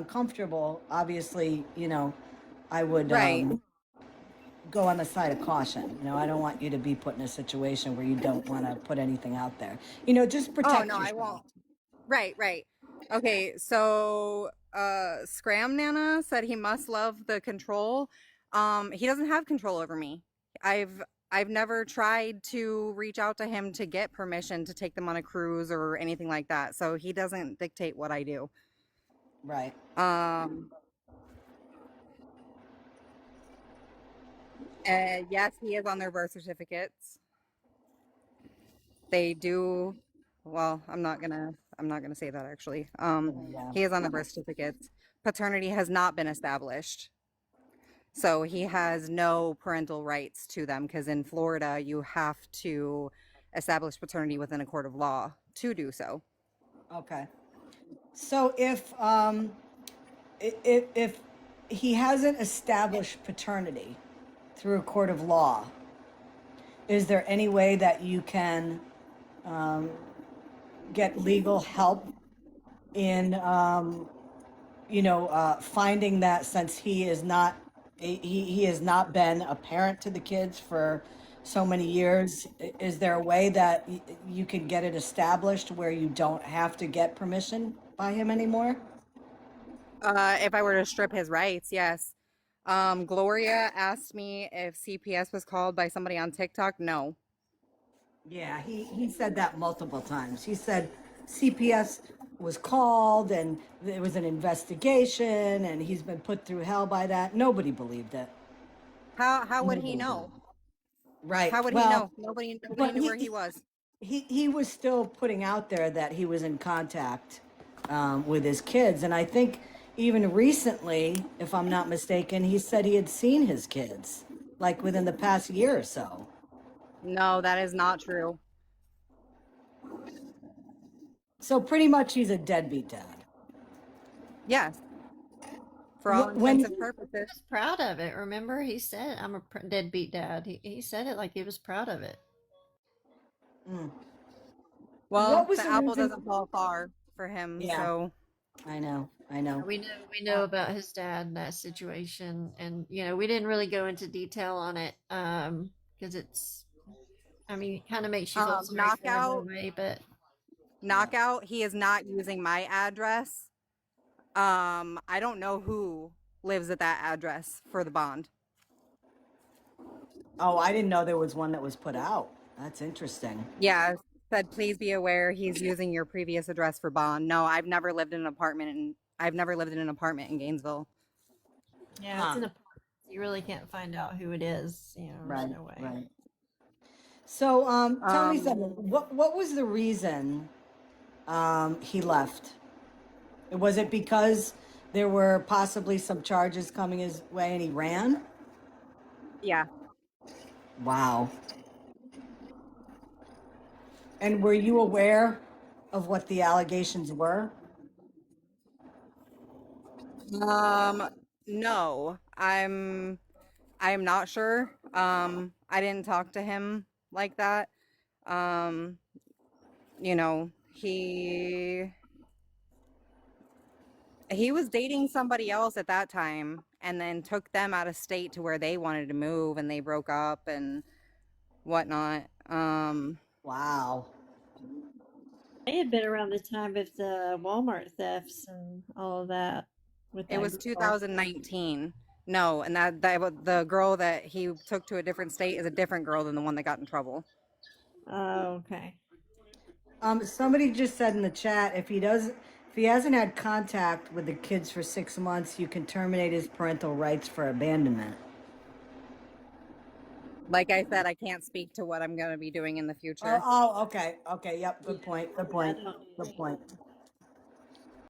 comfortable, obviously, I would Right. go on the side of caution. I don't want you to be put in a situation where you don't want to put anything out there. Just Oh, protect no, I yourself. won't. Right, right. Okay, so Scram Nana said he must love the control. He doesn't have control over me. I've I've never tried to reach out to him to get permission to take them on a cruise or anything like that. So he doesn't dictate what I do. Right. Um, yes, he is on their birth certificates. They do. Well, I'm not gonna say that actually. Yeah. He is on the birth certificates. Paternity has not been established. So he has no parental rights to them because in Florida you have to establish paternity within a court of law to do so. Okay. So if he hasn't established paternity through a court of law, is there any way that you can get legal help in finding that, since he has not been a parent to the kids for so many years? Is there a way that you can get it established where you don't have to get permission by him anymore? If I were to strip his rights, yes. Gloria asked me if CPS was called by somebody on TikTok. No. Yeah, he said that multiple times. He said CPS was called and there was an investigation and he's been put through hell by that. Nobody believed it. How would he Nobody know? did. Right. How would he Well, know? Nobody but knew where he was. he was still putting out there that he was in contact with his kids, and I think even recently, if I'm not mistaken, he said he had seen his kids like within the past year or so. No, that is not true. So pretty much he's a deadbeat dad. Yes, for all intents and When purposes. Was proud of it. Remember, he said, "I'm a deadbeat dad." He said it like he was proud of it. what Well, was the the apple doesn't reason? fall far for him, Yeah, so I know. We know about his dad and that situation, and we didn't really go into detail on it because it's. I mean, it kind of makes you feel sorry for him in a knockout, way, but Yeah. knockout, he is not using my address. I don't know who lives at that address for the bond. Oh, I didn't know there was one that was put out. That's interesting. Yeah, said please be aware he's using your previous address for bond. No, I've never lived in an apartment in Gainesville. yeah, it's Huh. in a. You really can't find out who it is. There's Right, no way. right. So, tell me Um, something. What was the reason he left? Was it because there were possibly some charges coming his way and he ran? yeah. Wow. And were you aware of what the allegations were? Um, no, I'm not sure. I didn't talk to him like that. Um, he was dating somebody else at that time and then took them out of state to where they wanted to move and they broke up and whatnot. Wow. It had been around the time of the Walmart thefts and all of that with It that was girl. 2019. No, and the girl that he took to a different state is a different girl than the one that got in trouble. Oh, okay. Somebody just said in the chat, if he hasn't had contact with the kids for 6 months, you can terminate his parental rights for abandonment. Like I said, I can't speak to what I'm going to be doing in the Oh, future. oh, okay, okay, yep, Yeah, good point, good I point, don't know good anything. point.